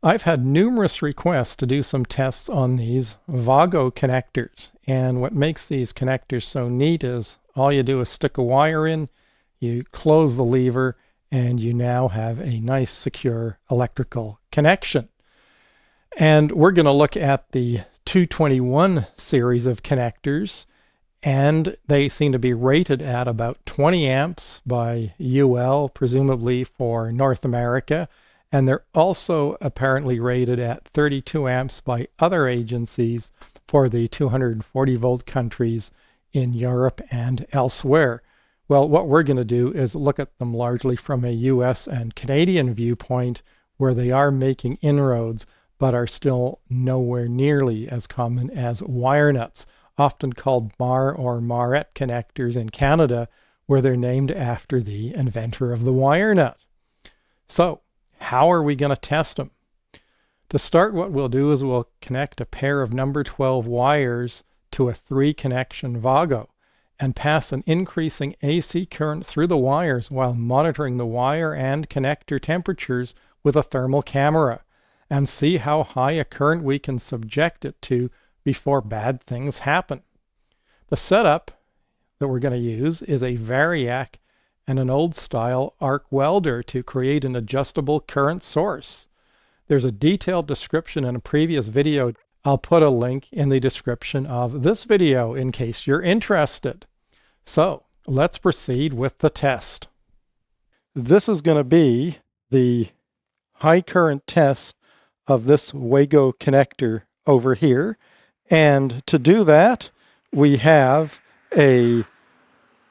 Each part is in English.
I've had numerous requests to do some tests on these Wago connectors, and what makes these connectors so neat is all you do is stick a wire in, you close the lever, and you now have a nice secure electrical connection. And we're going to look at the 221 series of connectors, and they seem to be rated at about 20 amps by UL, presumably for North America. And they're also apparently rated at 32 amps by other agencies for the 240 volt countries in Europe and elsewhere. Well, what we're going to do is look at them largely from a US and Canadian viewpoint, where they are making inroads, but are still nowhere nearly as common as wire nuts, often called Mar or Marette connectors in Canada, where they're named after the inventor of the wire nut. So, how are we going to test them? To start, what we'll do is we'll connect a pair of number 12 wires to a 3-connection Wago and pass an increasing AC current through the wires while monitoring the wire and connector temperatures with a thermal camera, and see how high a current we can subject it to before bad things happen. The setup that we're going to use is a Variac and an old-style arc welder to create an adjustable current source. There's a detailed description in a previous video. I'll put a link in the description of this video in case you're interested. So, let's proceed with the test. This is going to be the high current test of this Wago connector over here. And to do that, we have a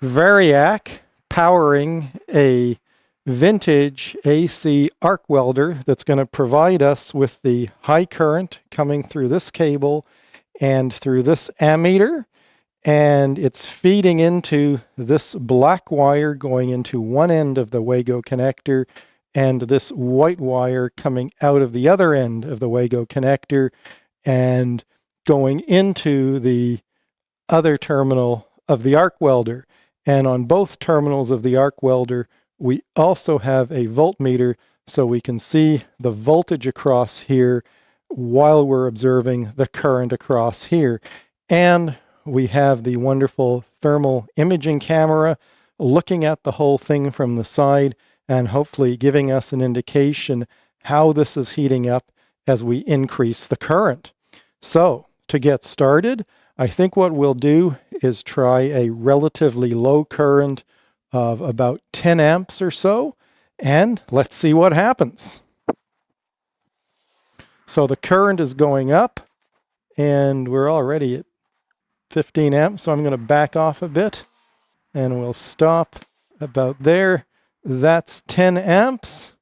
Variac powering a vintage AC arc welder that's going to provide us with the high current coming through this cable and through this ammeter, and it's feeding into this black wire going into one end of the Wago connector and this white wire coming out of the other end of the Wago connector and going into the other terminal of the arc welder. And on both terminals of the arc welder, we also have a voltmeter, so we can see the voltage across here while we're observing the current across here. And we have the wonderful thermal imaging camera looking at the whole thing from the side and hopefully giving us an indication how this is heating up as we increase the current. So, to get started, I think what we'll do is try a relatively low current of about 10 amps or so, and let's see what happens. So the current is going up, and we're already at 15 amps, so I'm going to back off a bit, and we'll stop about there. That's 10 amps,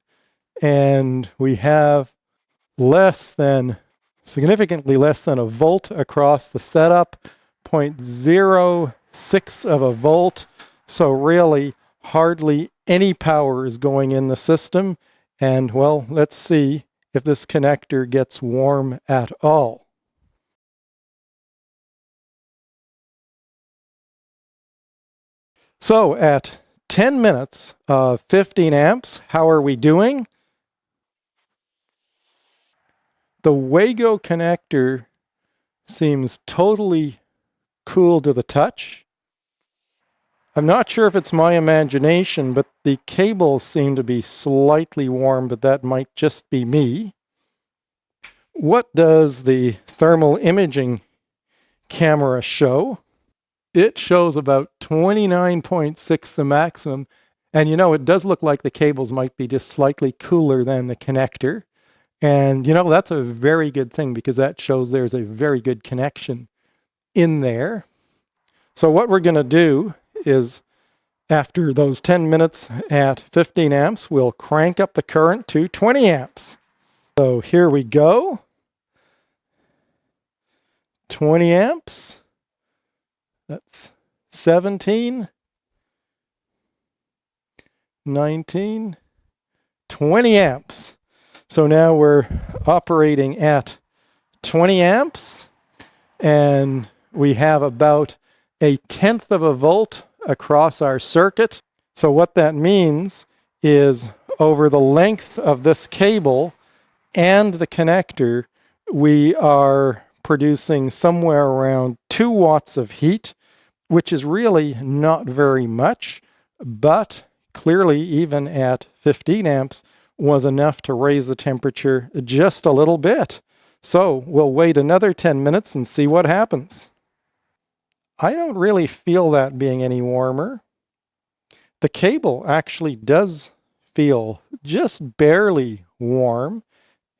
and we have significantly less than a volt across the setup, 0.06 of a volt. So really hardly any power is going in the system. And well, let's see if this connector gets warm at all. So at 10 minutes of 15 amps, how are we doing? The Wago connector seems totally cool to the touch. I'm not sure if it's my imagination, but the cables seem to be slightly warm, but that might just be me. What does the thermal imaging camera show? It shows about 29.6 the maximum, and you know, it does look like the cables might be just slightly cooler than the connector. And, you know, that's a very good thing because that shows there's a very good connection in there. So what we're going to do is, after those 10 minutes at 15 amps, we'll crank up the current to 20 amps. So here we go. 20 amps. That's 17, 19, 20 amps. So now we're operating at 20 amps, and we have about 1/10 of a volt across our circuit. So what that means is over the length of this cable and the connector, we are producing somewhere around 2 watts of heat, which is really not very much, but clearly even at 15 amps was enough to raise the temperature just a little bit. So we'll wait another 10 minutes and see what happens. I don't really feel that being any warmer. The cable actually does feel just barely warm,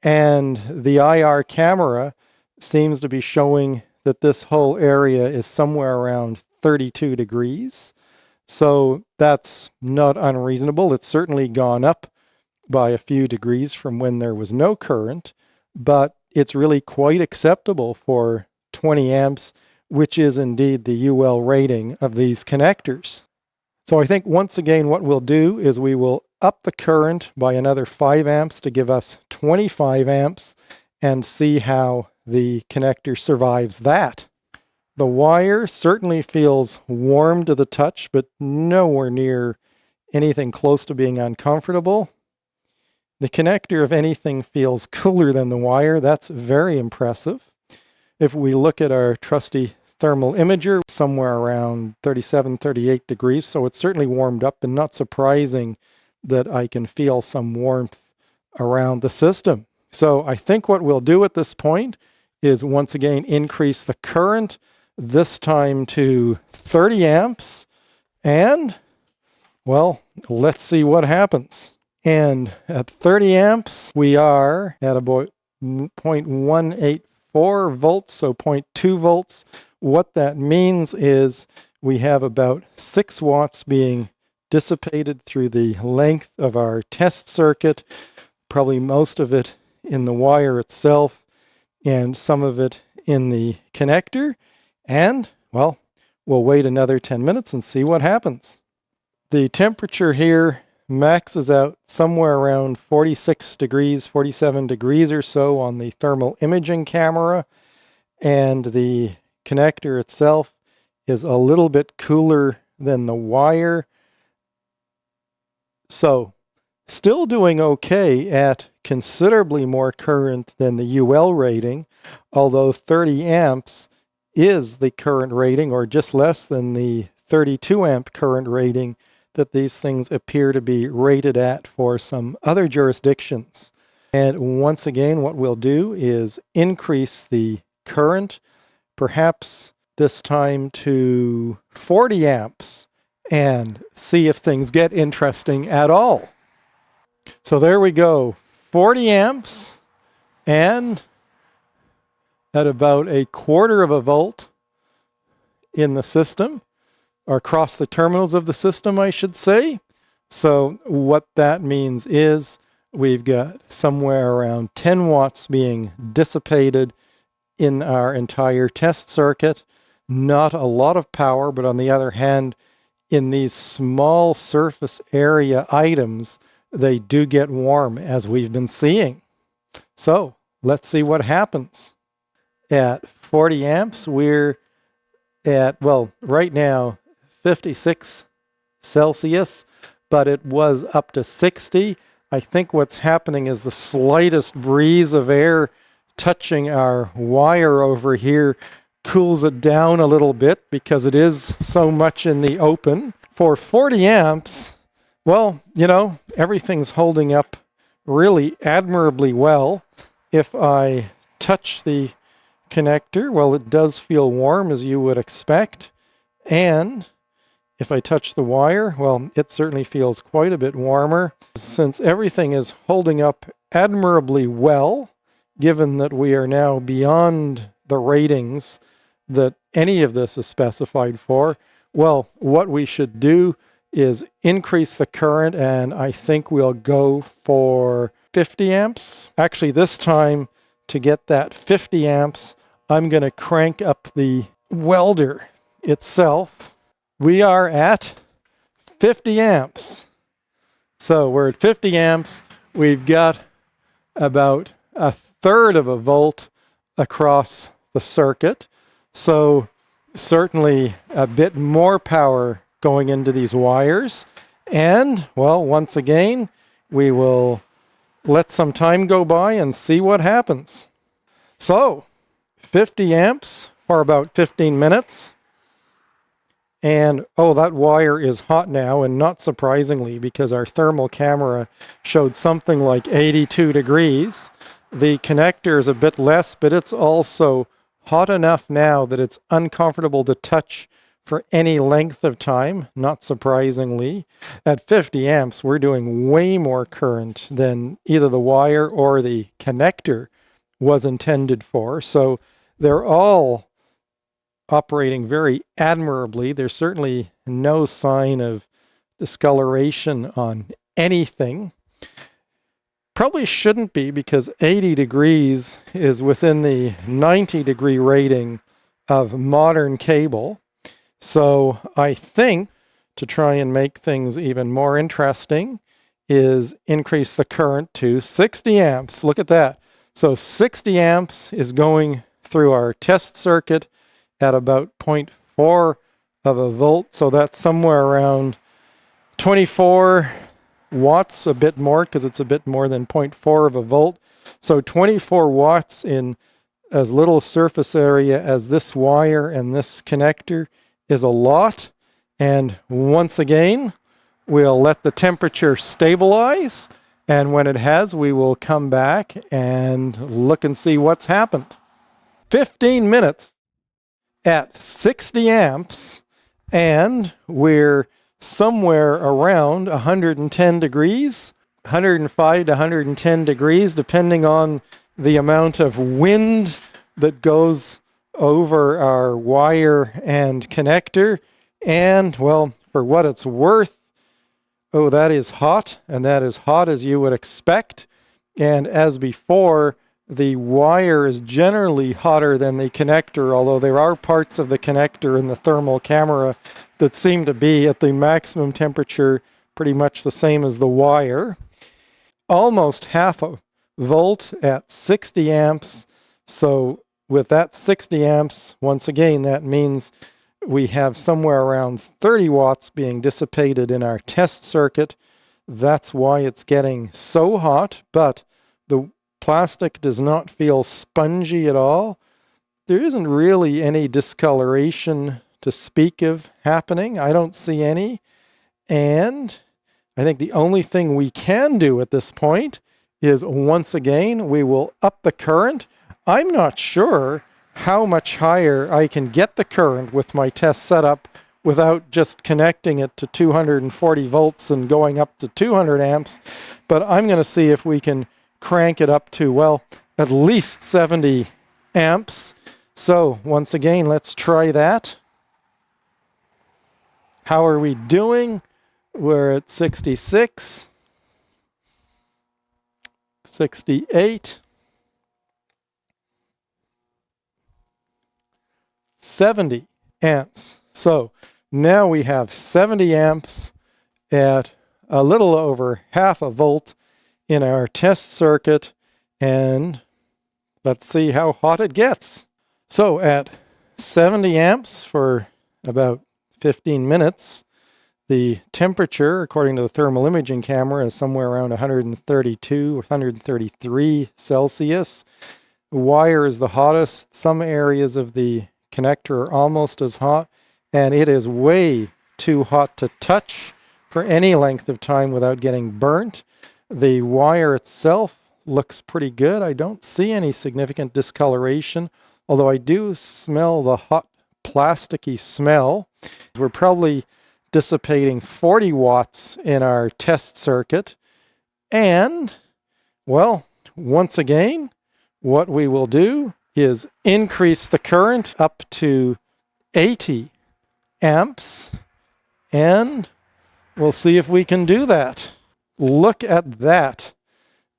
and the IR camera seems to be showing that this whole area is somewhere around 32 degrees. So that's not unreasonable. It's certainly gone up by a few degrees from when there was no current, but it's really quite acceptable for 20 amps, which is indeed the UL rating of these connectors. So I think once again what we'll do is we will up the current by another 5 amps to give us 25 amps and see how the connector survives that. The wire certainly feels warm to the touch, but nowhere near anything close to being uncomfortable. The connector, if anything, feels cooler than the wire. That's very impressive. If we look at our trusty thermal imager, somewhere around 37, 38 degrees, so it's certainly warmed up, and not surprising that I can feel some warmth around the system. So I think what we'll do at this point is once again increase the current, this time to 30 amps, and, well, let's see what happens. And at 30 amps, we are at about 0.184 volts, so 0.2 volts. What that means is we have about 6 watts being dissipated through the length of our test circuit, probably most of it in the wire itself and some of it in the connector. And, well, we'll wait another 10 minutes and see what happens. The temperature here maxes out somewhere around 46 degrees, 47 degrees or so on the thermal imaging camera, and the connector itself is a little bit cooler than the wire. So, still doing okay at considerably more current than the UL rating, although 30 amps is the current rating, or just less than the 32 amp current rating that these things appear to be rated at for some other jurisdictions. And once again, what we'll do is increase the current, perhaps this time to 40 amps, and see if things get interesting at all. So there we go, 40 amps, and at about 1/4 of a volt in the system, or across the terminals of the system, I should say. So what that means is we've got somewhere around 10 watts being dissipated in our entire test circuit. Not a lot of power, but on the other hand, in these small surface area items, they do get warm, as we've been seeing. So let's see what happens. At 40 amps, we're at, well, right now, 56 Celsius, but it was up to 60. I think what's happening is the slightest breeze of air touching our wire over here cools it down a little bit because it is so much in the open. For 40 amps, well, you know, everything's holding up really admirably well. If I touch the connector, well, it does feel warm, as you would expect. And if I touch the wire, well, it certainly feels quite a bit warmer. Since everything is holding up admirably well, given that we are now beyond the ratings that any of this is specified for, well, what we should do is increase the current, and I think we'll go for 50 amps. Actually, this time, to get that 50 amps, I'm going to crank up the welder itself. We are at 50 amps. So we're at 50 amps. We've got about 1/3 of a volt across the circuit. So certainly a bit more power going into these wires. And, well, once again, we will let some time go by and see what happens. So 50 amps for about 15 minutes. And oh, that wire is hot now, and not surprisingly, because our thermal camera showed something like 82 degrees. The connector is a bit less, but it's also hot enough now that it's uncomfortable to touch for any length of time, not surprisingly. At 50 amps, we're doing way more current than either the wire or the connector was intended for. So they're all operating very admirably. There's certainly no sign of discoloration on anything. Probably shouldn't be, because 80 degrees is within the 90-degree rating of modern cable. So I think to try and make things even more interesting is increase the current to 60 amps. Look at that. So 60 amps is going through our test circuit at about 0.4 of a volt. So that's somewhere around 24 watts, a bit more, because it's a bit more than 0.4 of a volt. So 24 watts in as little surface area as this wire and this connector is a lot. And once again, we'll let the temperature stabilize, and when it has, we will come back and look and see what's happened. 15 minutes at 60 amps, and we're somewhere around 110 degrees, 105 to 110 degrees, depending on the amount of wind that goes over our wire and connector. And, well, for what it's worth, oh, that is hot, and that is hot as you would expect. And as before, the wire is generally hotter than the connector, although there are parts of the connector in the thermal camera that seem to be at the maximum temperature, pretty much the same as the wire. Almost half a volt at 60 amps. So with that 60 amps, once again, that means we have somewhere around 30 watts being dissipated in our test circuit. That's why it's getting so hot, but the plastic does not feel spongy at all. There isn't really any discoloration to speak of happening. I don't see any. And I think the only thing we can do at this point is, once again, we will up the current. I'm not sure how much higher I can get the current with my test setup without just connecting it to 240 volts and going up to 200 amps. But I'm going to see if we can crank it up to, well, at least 70 amps. So once again, let's try that. How are we doing? We're at 66, 68, 70 amps. So now we have 70 amps at a little over half a volt in our test circuit, and let's see how hot it gets. So at 70 amps for about 15 minutes, the temperature, according to the thermal imaging camera, is somewhere around 132 or 133 Celsius. The wire is the hottest. Some areas of the connector are almost as hot, and it is way too hot to touch for any length of time without getting burnt. The wire itself looks pretty good. I don't see any significant discoloration, although I do smell the hot plasticky smell. We're probably dissipating 40 watts in our test circuit. And, well, once again, what we will do is increase the current up to 80 amps, and we'll see if we can do that. Look at that.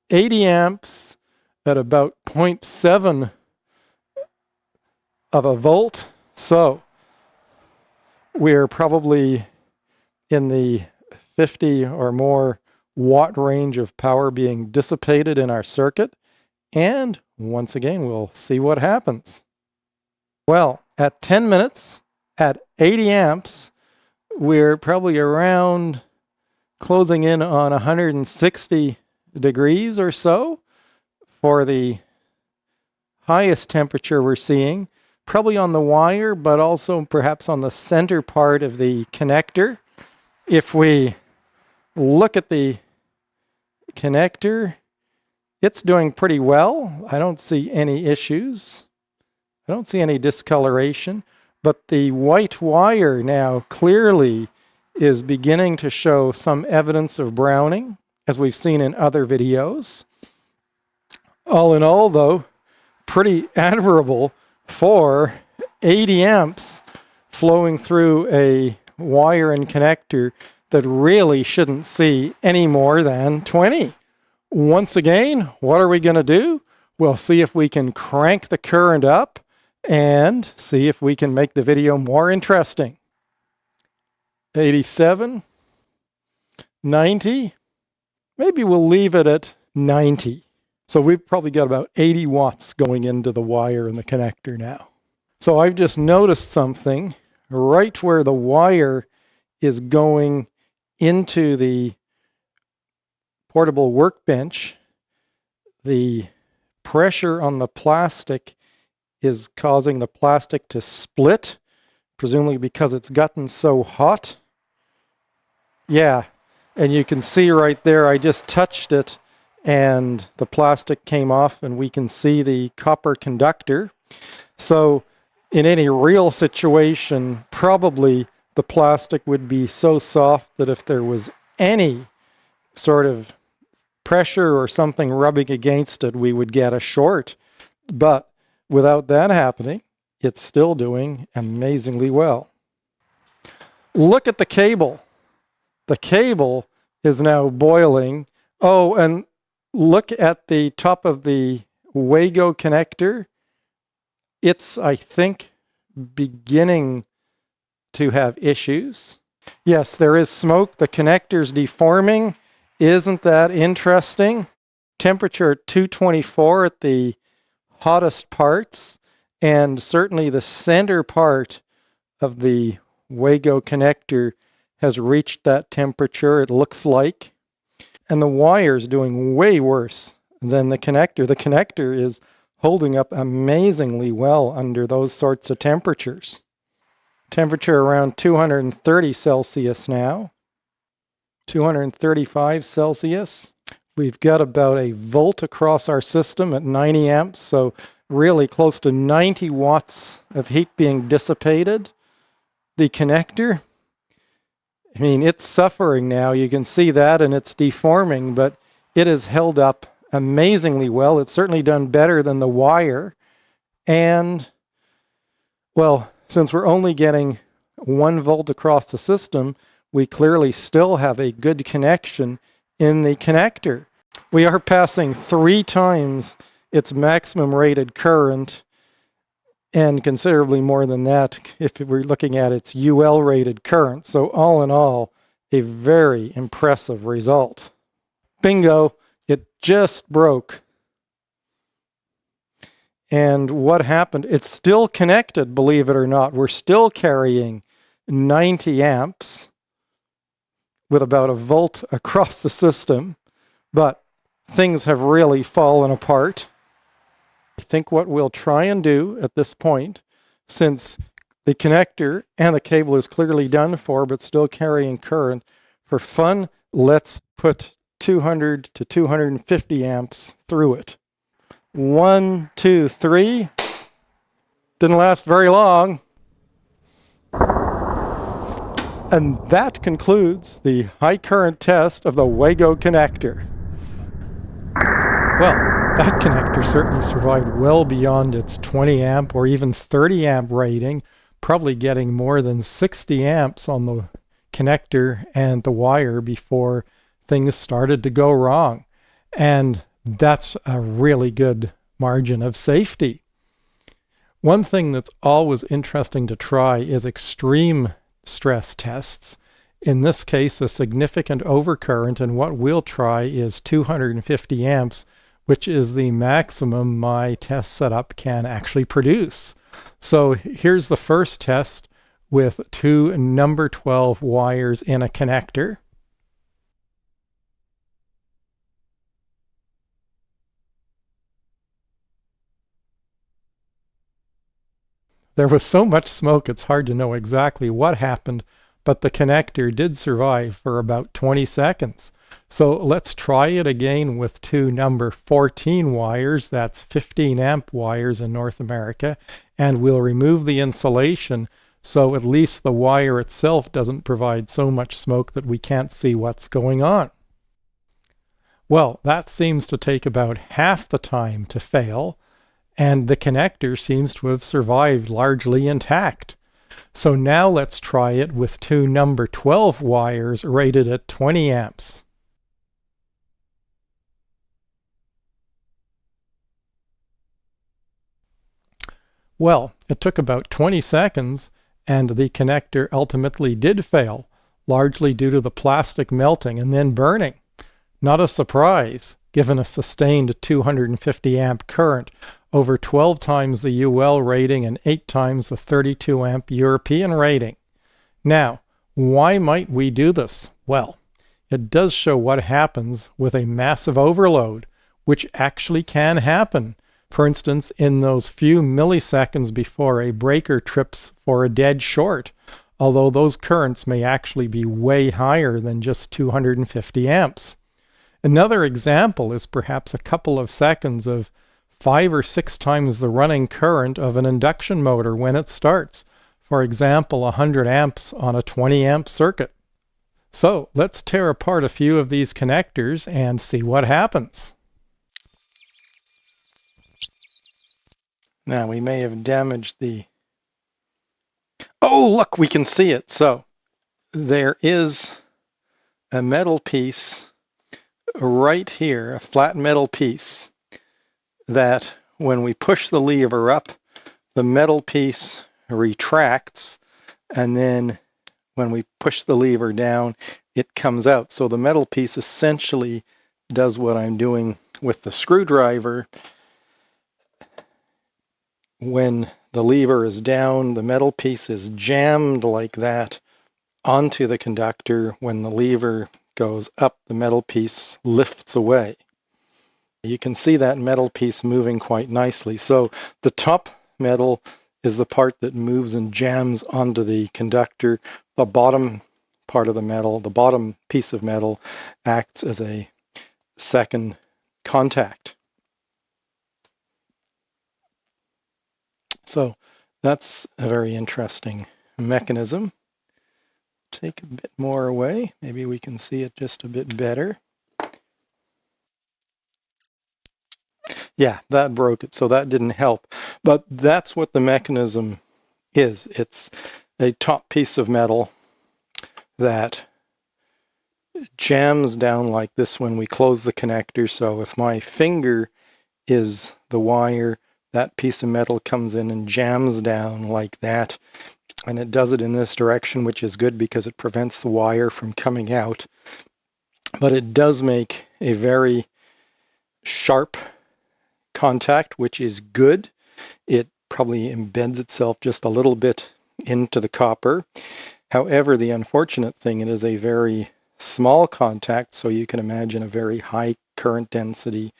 80 amps at about 0.7 of a volt. So we're probably in the 50 or more watt range of power being dissipated in our circuit. And once again, we'll see what happens. Well, at 10 minutes, at 80 amps, we're probably around closing in on 160 degrees or so for the highest temperature we're seeing, probably on the wire, but also perhaps on the center part of the connector. If we look at the connector, it's doing pretty well. I don't see any issues. I don't see any discoloration, but the white wire now clearly is beginning to show some evidence of browning, as we've seen in other videos. All in all, though, pretty admirable for 80 amps flowing through a wire and connector that really shouldn't see any more than 20. Once again, what are we going to do? We'll see if we can crank the current up and see if we can make the video more interesting. 87, 90, maybe we'll leave it at 90. So we've probably got about 80 watts going into the wire and the connector now. So I've just noticed something right where the wire is going into the portable workbench. The pressure on the plastic is causing the plastic to split, presumably because it's gotten so hot. Yeah, and you can see right there, I just touched it and the plastic came off and we can see the copper conductor. So in any real situation, probably the plastic would be so soft that if there was any sort of pressure or something rubbing against it, we would get a short. But without that happening, it's still doing amazingly well. Look at the cable. The cable is now boiling. Oh, and look at the top of the Wago connector. It's, I think, beginning to have issues. Yes, there is smoke. The connector's deforming. Isn't that interesting? Temperature 224 at the hottest parts, and certainly the center part of the Wago connector has reached that temperature, it looks like. And the wire's doing way worse than the connector. The connector is holding up amazingly well under those sorts of temperatures. Temperature around 230 Celsius now. 235 Celsius. We've got about a volt across our system at 90 amps, so really close to 90 watts of heat being dissipated. The connector, I mean, it's suffering now. You can see that, and it's deforming, but it has held up amazingly well. It's certainly done better than the wire. And, well, since we're only getting 1 volt across the system, we clearly still have a good connection in the connector. We are passing 3 times its maximum rated current, and considerably more than that if we're looking at its UL rated current. So all in all, a very impressive result. Bingo, it just broke. And what happened? It's still connected, believe it or not. We're still carrying 90 amps with about a volt across the system, but things have really fallen apart. I think what we'll try and do at this point, since the connector and the cable is clearly done for but still carrying current, for fun, let's put 200 to 250 amps through it. 1, 2, 3. Didn't last very long. And that concludes the high current test of the Wago connector. Well, that connector certainly survived well beyond its 20 amp or even 30 amp rating, probably getting more than 60 amps on the connector and the wire before things started to go wrong. And that's a really good margin of safety. One thing that's always interesting to try is extreme stress tests. In this case, a significant overcurrent, and what we'll try is 250 amps, which is the maximum my test setup can actually produce. So here's the first test with 2 number 12 wires in a connector. There was so much smoke it's hard to know exactly what happened, but the connector did survive for about 20 seconds. So let's try it again with two number 14 wires, that's 15 amp wires in North America, and we'll remove the insulation so at least the wire itself doesn't provide so much smoke that we can't see what's going on. Well, that seems to take about half the time to fail, and the connector seems to have survived largely intact. So now let's try it with two number 12 wires rated at 20 amps. Well, it took about 20 seconds, and the connector ultimately did fail, largely due to the plastic melting and then burning. Not a surprise, given a sustained 250 amp current, over 12 times the UL rating and 8 times the 32 amp European rating. Now, why might we do this? Well, it does show what happens with a massive overload, which actually can happen. For instance, in those few milliseconds before a breaker trips for a dead short, although those currents may actually be way higher than just 250 amps. Another example is perhaps a couple of seconds of 5 or 6 times the running current of an induction motor when it starts. For example, 100 amps on a 20 amp circuit. So let's tear apart a few of these connectors and see what happens. Now we may have damaged the... Oh, look, we can see it. So there is a metal piece right here, a flat metal piece, that when we push the lever up, the metal piece retracts, and then when we push the lever down, it comes out. So the metal piece essentially does what I'm doing with the screwdriver. When the lever is down, the metal piece is jammed like that onto the conductor. When the lever goes up, the metal piece lifts away. You can see that metal piece moving quite nicely. So the top metal is the part that moves and jams onto the conductor. The bottom part of the metal, the bottom piece of metal, acts as a second contact. So that's a very interesting mechanism. Take a bit more away. Maybe we can see it just a bit better. Yeah, that broke it, so that didn't help. But that's what the mechanism is. It's a top piece of metal that jams down like this when we close the connector. So if my finger is the wire, that piece of metal comes in and jams down like that. And it does it in this direction, which is good because it prevents the wire from coming out. But it does make a very sharp contact, which is good. It probably embeds itself just a little bit into the copper. However, the unfortunate thing, it is a very small contact, so you can imagine a very high current density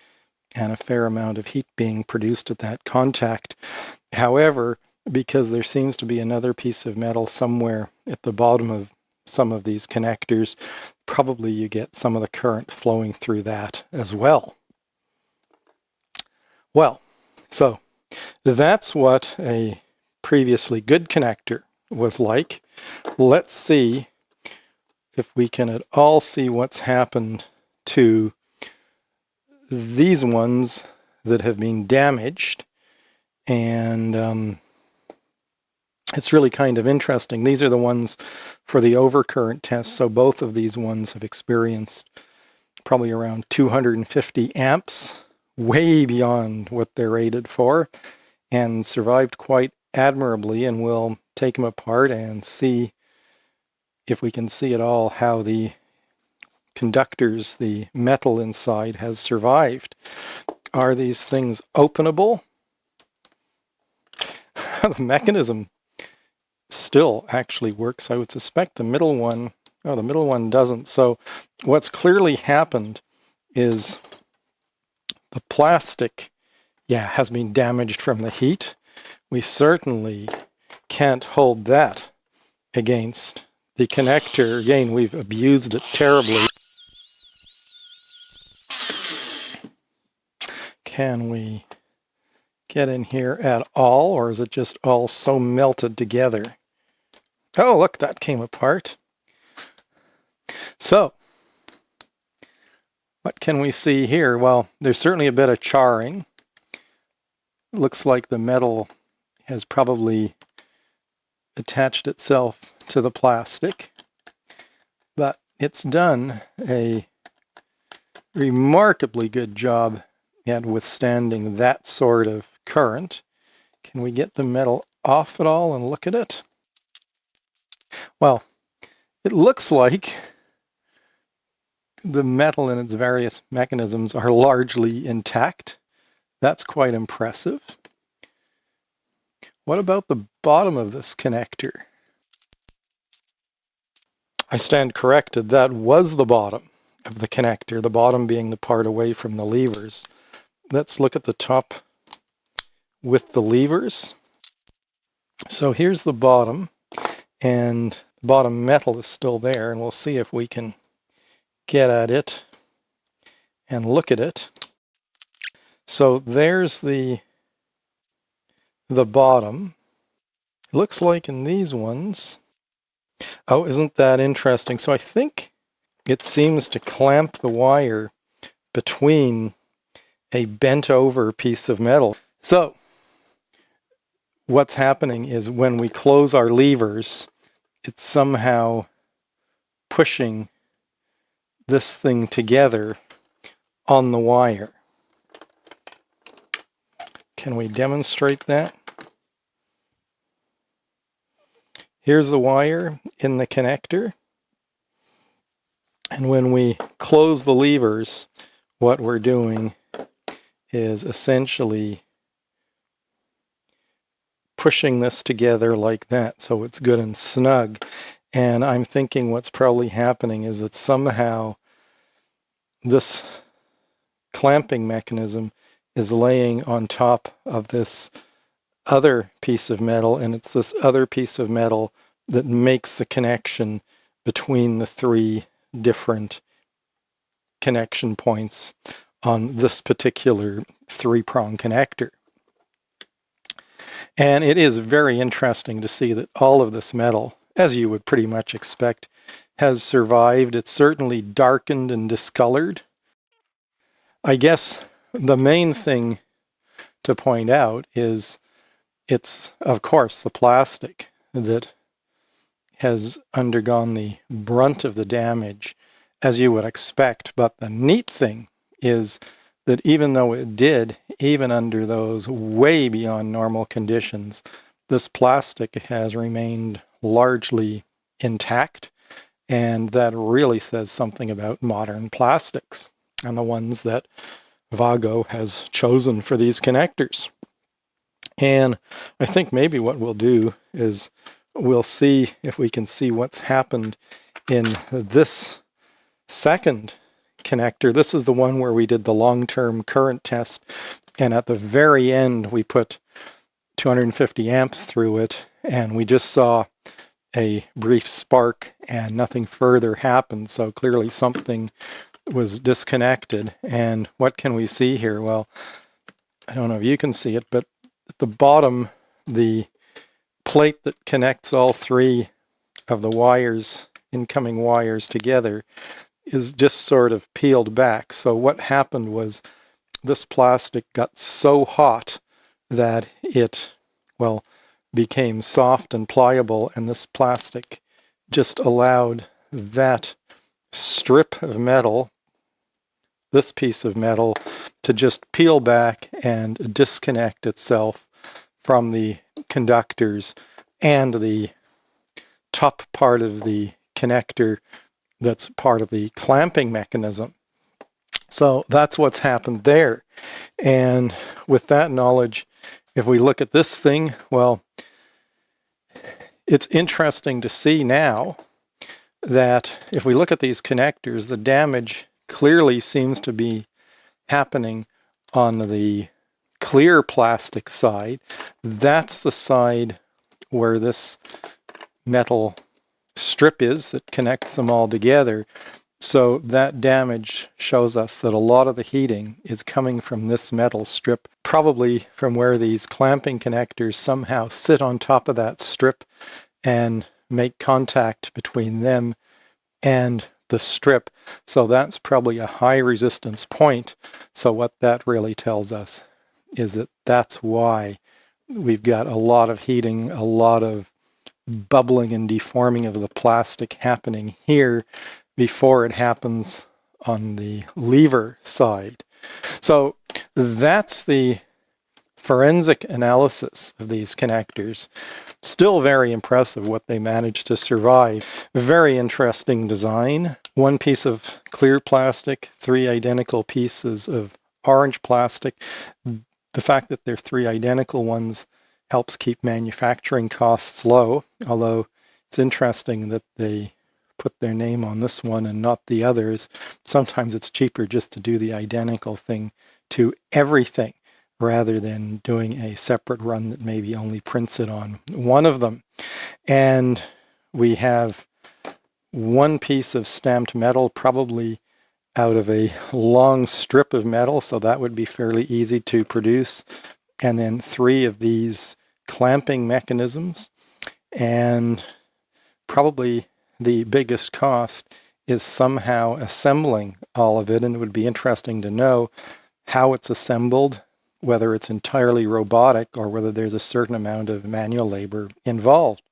and a fair amount of heat being produced at that contact. However, because there seems to be another piece of metal somewhere at the bottom of some of these connectors, probably you get some of the current flowing through that as well. Well, so that's what a previously good connector was like. Let's see if we can at all see what's happened to these ones that have been damaged. And it's really kind of interesting. These are the ones for the overcurrent test. So both of these ones have experienced probably around 250 amps, way beyond what they're rated for, and survived quite admirably. And we'll take them apart and see if we can see at all how the conductors, the metal inside, has survived. Are these things openable? The mechanism still actually works. I would suspect the middle one, oh, the middle one doesn't. So what's clearly happened is the plastic, has been damaged from the heat. We certainly can't hold that against the connector. Again, we've abused it terribly. Can we get in here at all, or is it just all so melted together? Oh, look, that came apart. So, what can we see here? Well, there's certainly a bit of charring. Looks like the metal has probably attached itself to the plastic, but it's done a remarkably good job at withstanding that sort of current. Can we get the metal off at all and look at it? Well, it looks like the metal and its various mechanisms are largely intact. That's quite impressive. What about the bottom of this connector? I stand corrected. That was the bottom of the connector, the bottom being the part away from the levers. Let's look at the top with the levers. So here's the bottom, and the bottom metal is still there, and we'll see if we can get at it and look at it. So there's the bottom. It looks like in these ones, oh, isn't that interesting? So I think it seems to clamp the wire between a bent over piece of metal. So what's happening is when we close our levers, it's somehow pushing this thing together on the wire. Can we demonstrate that? Here's the wire in the connector. And when we close the levers, what we're doing is essentially pushing this together like that, so it's good and snug. And I'm thinking what's probably happening is that somehow this clamping mechanism is laying on top of this other piece of metal, and it's this other piece of metal that makes the connection between the three different connection points on this particular three-prong connector. And it is very interesting to see that all of this metal, as you would pretty much expect, has survived. It's certainly darkened and discolored. I guess the main thing to point out is it's, of course, the plastic that has undergone the brunt of the damage, as you would expect. But the neat thing is that even though it did, even under those way beyond normal conditions, this plastic has remained largely intact, and that really says something about modern plastics and the ones that Wago has chosen for these connectors. And I think maybe what we'll do is we'll see if we can see what's happened in this second connector. This is the one where we did the long-term current test, and at the very end we put 250 amps through it, and we just saw a brief spark and nothing further happened. So clearly something was disconnected. And what can we see here? Well, I don't know if you can see it, but at the bottom, the plate that connects all three of the wires, incoming wires together, is just sort of peeled back. So what happened was this plastic got so hot that it, well, became soft and pliable, and this plastic just allowed that strip of metal, this piece of metal, to just peel back and disconnect itself from the conductors and the top part of the connector that's part of the clamping mechanism. So that's what's happened there. And with that knowledge, if we look at this thing, well, it's interesting to see now that if we look at these connectors, the damage clearly seems to be happening on the clear plastic side. That's the side where this metal strip is that connects them all together. So that damage shows us that a lot of the heating is coming from this metal strip, probably from where these clamping connectors somehow sit on top of that strip and make contact between them and the strip. So that's probably a high resistance point. So what that really tells us is that that's why we've got a lot of heating, a lot of bubbling and deforming of the plastic happening here before it happens on the lever side. So that's the forensic analysis of these connectors. Still very impressive what they managed to survive. Very interesting design. One piece of clear plastic, 3 identical pieces of orange plastic. The fact that they're 3 identical ones helps keep manufacturing costs low, although it's interesting that they put their name on this one and not the others. Sometimes it's cheaper just to do the identical thing to everything rather than doing a separate run that maybe only prints it on one of them. And we have one piece of stamped metal, probably out of a long strip of metal, so that would be fairly easy to produce. And then 3 of these clamping mechanisms, and probably the biggest cost is somehow assembling all of it, and it would be interesting to know how it's assembled, whether it's entirely robotic or whether there's a certain amount of manual labor involved.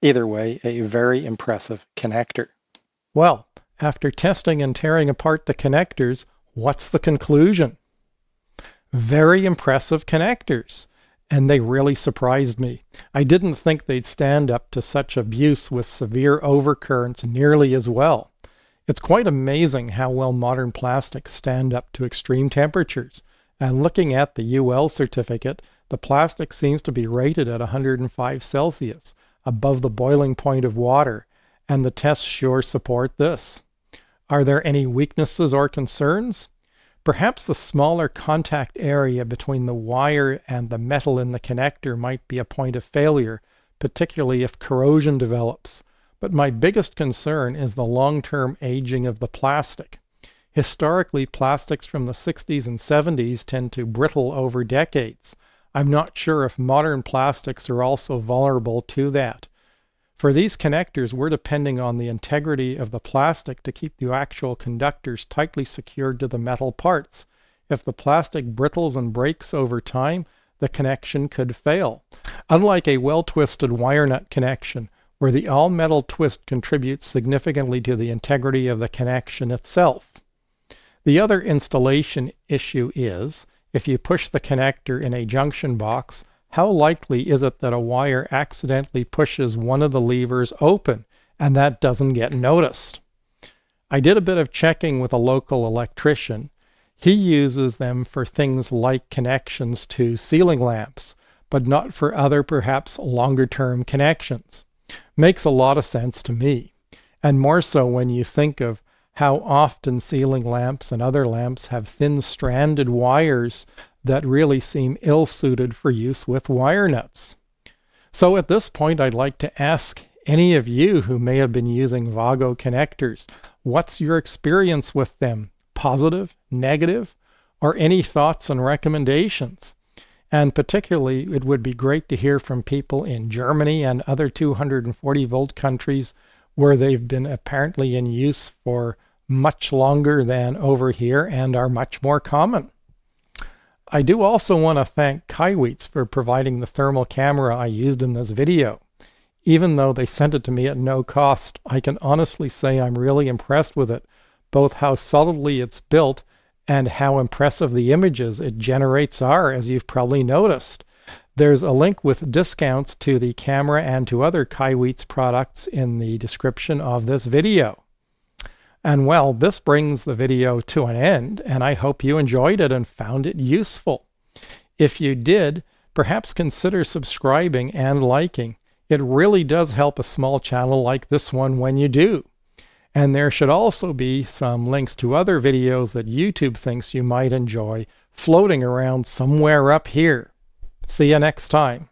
Either way, a very impressive connector. Well, after testing and tearing apart the connectors, what's the conclusion? Very impressive connectors, and they really surprised me. I didn't think they'd stand up to such abuse with severe overcurrents nearly as well. It's quite amazing how well modern plastics stand up to extreme temperatures. And looking at the UL certificate, the plastic seems to be rated at 105 Celsius, above the boiling point of water, and the tests sure support this. Are there any weaknesses or concerns? Perhaps the smaller contact area between the wire and the metal in the connector might be a point of failure, particularly if corrosion develops. But my biggest concern is the long-term aging of the plastic. Historically, plastics from the 60s and 70s tend to brittle over decades. I'm not sure if modern plastics are also vulnerable to that. For these connectors, we're depending on the integrity of the plastic to keep the actual conductors tightly secured to the metal parts. If the plastic brittles and breaks over time, the connection could fail. Unlike a well-twisted wire nut connection, where the all-metal twist contributes significantly to the integrity of the connection itself. The other installation issue is, if you push the connector in a junction box, how likely is it that a wire accidentally pushes one of the levers open and that doesn't get noticed? I did a bit of checking with a local electrician. He uses them for things like connections to ceiling lamps, but not for other perhaps longer-term connections. Makes a lot of sense to me, and more so when you think of how often ceiling lamps and other lamps have thin stranded wires that really seem ill-suited for use with wire nuts. So at this point, I'd like to ask any of you who may have been using Wago connectors, what's your experience with them? Positive, negative, or any thoughts and recommendations? And particularly, it would be great to hear from people in Germany and other 240-volt countries where they've been apparently in use for much longer than over here and are much more common. I do also want to thank Kaiweets for providing the thermal camera I used in this video. Even though they sent it to me at no cost, I can honestly say I'm really impressed with it, both how solidly it's built and how impressive the images it generates are, as you've probably noticed. There's a link with discounts to the camera and to other Kaiweets products in the description of this video. And well, this brings the video to an end, and I hope you enjoyed it and found it useful. If you did, perhaps consider subscribing and liking. It really does help a small channel like this one when you do. And there should also be some links to other videos that YouTube thinks you might enjoy floating around somewhere up here. See you next time.